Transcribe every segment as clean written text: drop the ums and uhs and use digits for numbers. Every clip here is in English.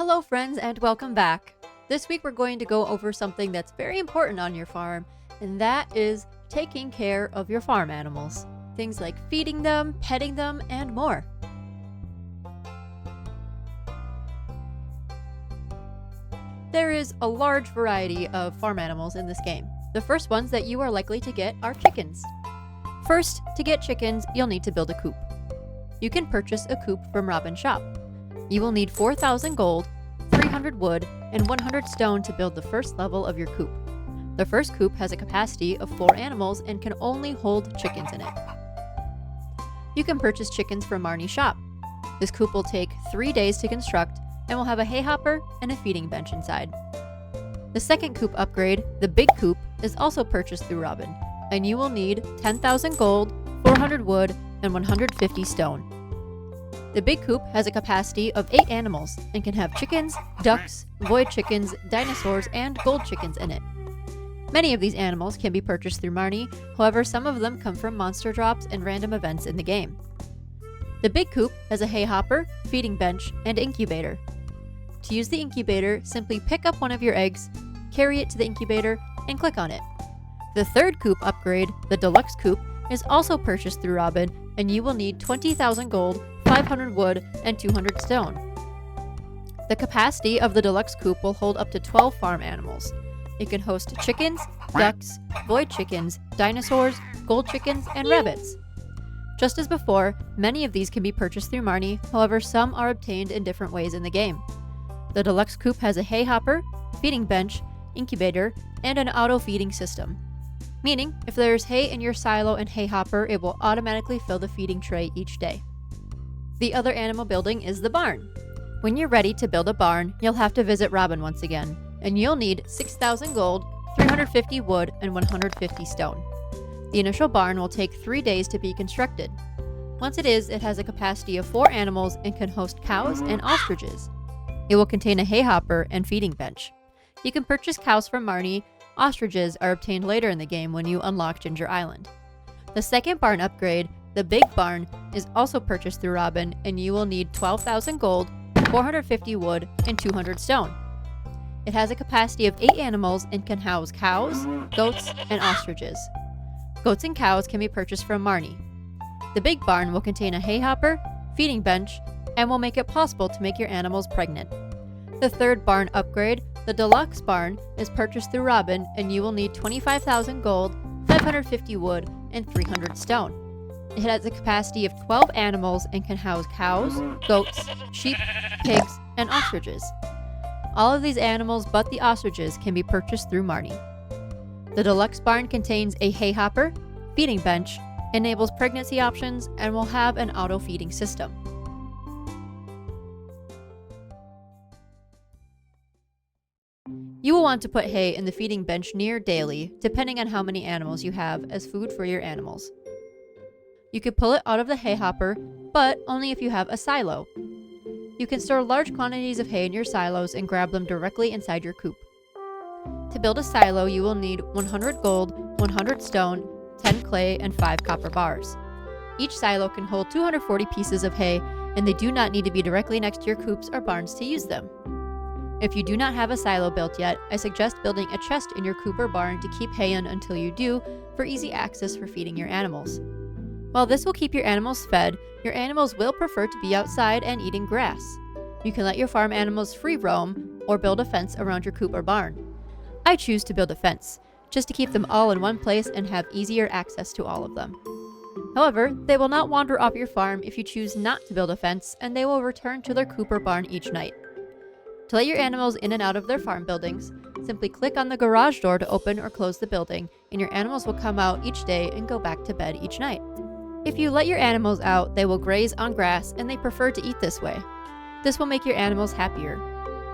Hello friends and welcome back. This week we're going to go over something that's very important on your farm, and that is taking care of your farm animals. Things like feeding them, petting them, and more. There is a large variety of farm animals in this game. The first ones that you are likely to get are chickens. First, to get chickens, you'll need to build a coop. You can purchase a coop from Robin's shop. You will need 4,000 gold, 300 wood, and 100 stone to build the first level of your coop. The first coop has a capacity of 4 animals and can only hold chickens in it. You can purchase chickens from Marnie's shop. This coop will take 3 days to construct and will have a hay hopper and a feeding bench inside. The second coop upgrade, the big coop, is also purchased through Robin, and you will need 10,000 gold, 400 wood, and 150 stone. The big coop has a capacity of 8 animals and can have chickens, ducks, void chickens, dinosaurs, and gold chickens in it. Many of these animals can be purchased through Marnie, however some of them come from monster drops and random events in the game. The big coop has a hay hopper, feeding bench, and incubator. To use the incubator, simply pick up one of your eggs, carry it to the incubator, and click on it. The third coop upgrade, the deluxe coop, is also purchased through Robin, and you will need 20,000 gold, 500 wood, and 200 stone. The capacity of the deluxe coop will hold up to 12 farm animals. It can host chickens, ducks, void chickens, dinosaurs, gold chickens, and rabbits. Just as before, many of these can be purchased through Marnie, however some are obtained in different ways in the game. The deluxe coop has a hay hopper, feeding bench, incubator, and an auto-feeding system. Meaning, if there's hay in your silo and hay hopper, it will automatically fill the feeding tray each day. The other animal building is the barn. When you're ready to build a barn, you'll have to visit Robin once again, and you'll need 6,000 gold, 350 wood, and 150 stone. The initial barn will take 3 days to be constructed. Once it is, it has a capacity of 4 animals and can host cows and ostriches. It will contain a hay hopper and feeding bench. You can purchase cows from Marnie. Ostriches are obtained later in the game when you unlock Ginger Island. The second barn upgrade, the big barn, is also purchased through Robin, and you will need 12,000 gold, 450 wood, and 200 stone. It has a capacity of 8 animals and can house cows, goats, and ostriches. Goats and cows can be purchased from Marnie. The big barn will contain a hay hopper, feeding bench, and will make it possible to make your animals pregnant. The third barn upgrade, the deluxe barn, is purchased through Robin, and you will need 25,000 gold, 550 wood, and 300 stone. It has a capacity of 12 animals and can house cows, goats, sheep, pigs, and ostriches. All of these animals but the ostriches can be purchased through Marnie. The deluxe barn contains a hay hopper, feeding bench, enables pregnancy options, and will have an auto-feeding system. You will want to put hay in the feeding bench near daily, depending on how many animals you have, as food for your animals. You could pull it out of the hay hopper, but only if you have a silo. You can store large quantities of hay in your silos and grab them directly inside your coop. To build a silo, you will need 100 gold, 100 stone, 10 clay, and 5 copper bars. Each silo can hold 240 pieces of hay, and they do not need to be directly next to your coops or barns to use them. If you do not have a silo built yet, I suggest building a chest in your coop or barn to keep hay in until you do, for easy access for feeding your animals. While this will keep your animals fed, your animals will prefer to be outside and eating grass. You can let your farm animals free roam or build a fence around your coop or barn. I choose to build a fence, just to keep them all in one place and have easier access to all of them. However, they will not wander off your farm if you choose not to build a fence, and they will return to their coop or barn each night. To let your animals in and out of their farm buildings, simply click on the garage door to open or close the building, and your animals will come out each day and go back to bed each night. If you let your animals out, they will graze on grass, and they prefer to eat this way. This will make your animals happier.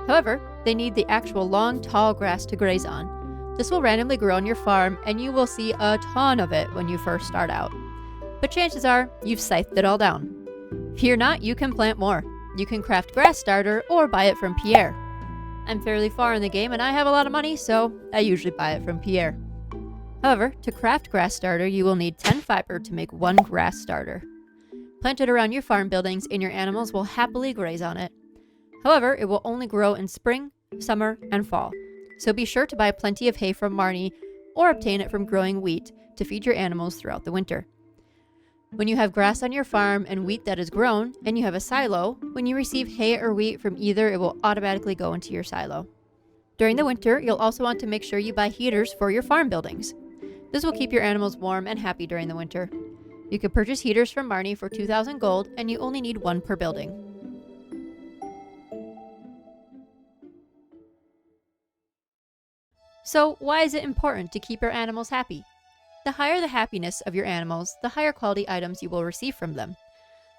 However, they need the actual long, tall grass to graze on. This will randomly grow on your farm, and you will see a ton of it when you first start out. But chances are, you've scythed it all down. Fear not, you can plant more. You can craft grass starter or buy it from Pierre. I'm fairly far in the game and I have a lot of money, so I usually buy it from Pierre. However, to craft grass starter, you will need 10 fiber to make 1 grass starter. Plant it around your farm buildings and your animals will happily graze on it. However, it will only grow in spring, summer, and fall. So be sure to buy plenty of hay from Marnie or obtain it from growing wheat to feed your animals throughout the winter. When you have grass on your farm and wheat that is grown, and you have a silo, when you receive hay or wheat from either, it will automatically go into your silo. During the winter, you'll also want to make sure you buy heaters for your farm buildings. This will keep your animals warm and happy during the winter. You can purchase heaters from Marnie for 2,000 gold, and you only need one per building. So, why is it important to keep your animals happy? The higher the happiness of your animals, the higher quality items you will receive from them.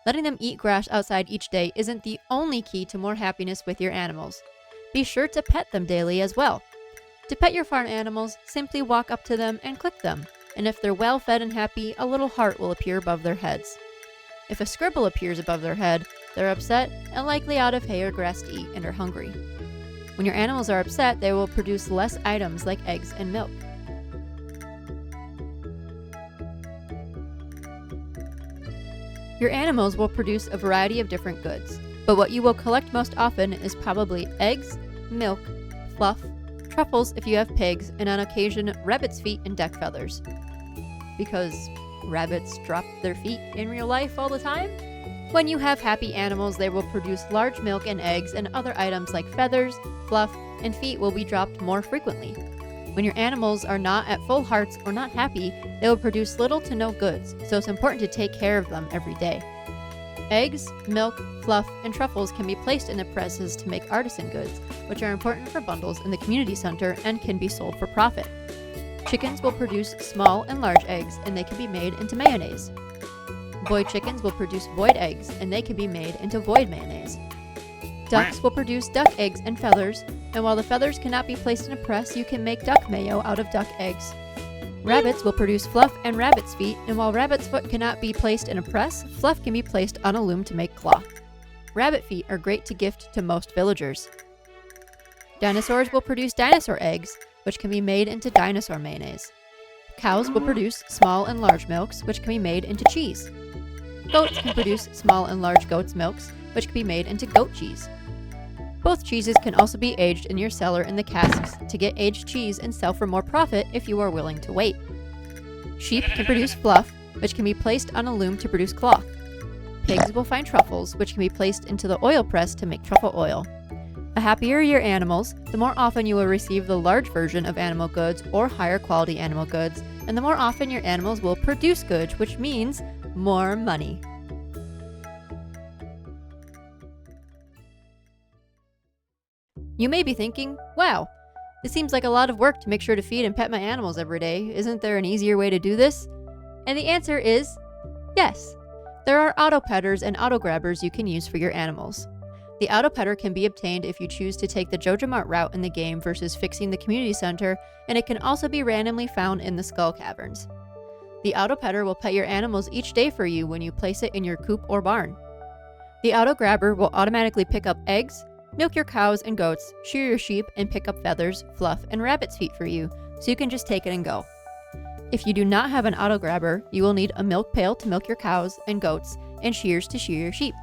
Letting them eat grass outside each day isn't the only key to more happiness with your animals. Be sure to pet them daily as well. To pet your farm animals, simply walk up to them and click them, and if they're well fed and happy, a little heart will appear above their heads. If a scribble appears above their head, they're upset and likely out of hay or grass to eat and are hungry. When your animals are upset, they will produce less items like eggs and milk. Your animals will produce a variety of different goods, but what you will collect most often is probably eggs, milk, fluff, truffles if you have pigs, and on occasion, rabbit's feet and duck feathers. Because rabbits drop their feet in real life all the time? When you have happy animals, they will produce large milk and eggs, and other items like feathers, fluff, and feet will be dropped more frequently. When your animals are not at full hearts or not happy, they will produce little to no goods, so it's important to take care of them every day. Eggs, milk, fluff, and truffles can be placed in the presses to make artisan goods, which are important for bundles in the community center and can be sold for profit. Chickens will produce small and large eggs, and they can be made into mayonnaise. Void chickens will produce void eggs, and they can be made into void mayonnaise. Ducks will produce duck eggs and feathers, and while the feathers cannot be placed in a press, you can make duck mayo out of duck eggs. Rabbits will produce fluff and rabbit's feet, and while rabbit's foot cannot be placed in a press, fluff can be placed on a loom to make cloth. Rabbit feet are great to gift to most villagers. Dinosaurs will produce dinosaur eggs, which can be made into dinosaur mayonnaise. Cows will produce small and large milks, which can be made into cheese. Goats can produce small and large goat's milks, which can be made into goat cheese. Both cheeses can also be aged in your cellar in the casks to get aged cheese and sell for more profit if you are willing to wait. Sheep can produce fluff, which can be placed on a loom to produce cloth. Pigs will find truffles, which can be placed into the oil press to make truffle oil. The happier your animals, the more often you will receive the large version of animal goods or higher quality animal goods, and the more often your animals will produce goods, which means more money. You may be thinking, wow, this seems like a lot of work to make sure to feed and pet my animals every day. Isn't there an easier way to do this? And the answer is yes. There are auto petters and auto grabbers you can use for your animals. The auto petter can be obtained if you choose to take the Joja Mart route in the game versus fixing the community center, and it can also be randomly found in the Skull Caverns. The auto petter will pet your animals each day for you when you place it in your coop or barn. The auto grabber will automatically pick up eggs, milk your cows and goats, shear your sheep, and pick up feathers, fluff, and rabbit's feet for you, so you can just take it and go. If you do not have an auto grabber, you will need a milk pail to milk your cows and goats, and shears to shear your sheep.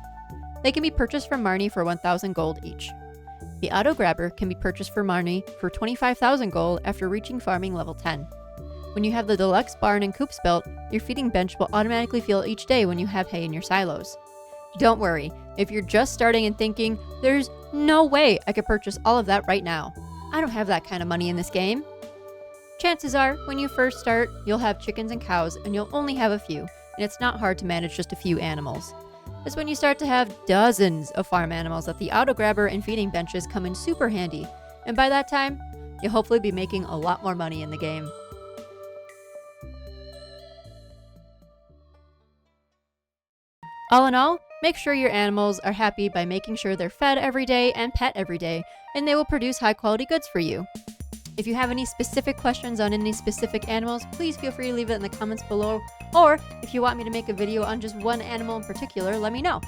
They can be purchased from Marnie for 1,000 gold each. The auto grabber can be purchased from Marnie for 25,000 gold after reaching farming level 10. When you have the deluxe barn and coops built, your feeding bench will automatically fill each day when you have hay in your silos. Don't worry, if you're just starting and thinking, there's no way I could purchase all of that right now. I don't have that kind of money in this game. Chances are, when you first start, you'll have chickens and cows, and you'll only have a few, and it's not hard to manage just a few animals. It's when you start to have dozens of farm animals that the auto grabber and feeding benches come in super handy, and by that time, you'll hopefully be making a lot more money in the game. All in all, make sure your animals are happy by making sure they're fed every day and pet every day, and they will produce high quality goods for you. If you have any specific questions on any specific animals, please feel free to leave it in the comments below, or if you want me to make a video on just one animal in particular, let me know.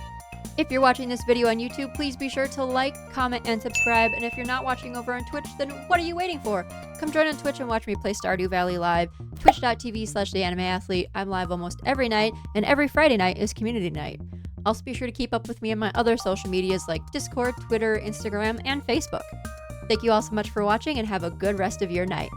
If you're watching this video on YouTube, please be sure to like, comment, and subscribe, and if you're not watching over on Twitch, then what are you waiting for? Come join on Twitch and watch me play Stardew Valley live, twitch.tv/TheAnimeAthlete. I'm live almost every night, and every Friday night is community night. Also be sure to keep up with me on my other social medias like Discord, Twitter, Instagram, and Facebook. Thank you all so much for watching and have a good rest of your night.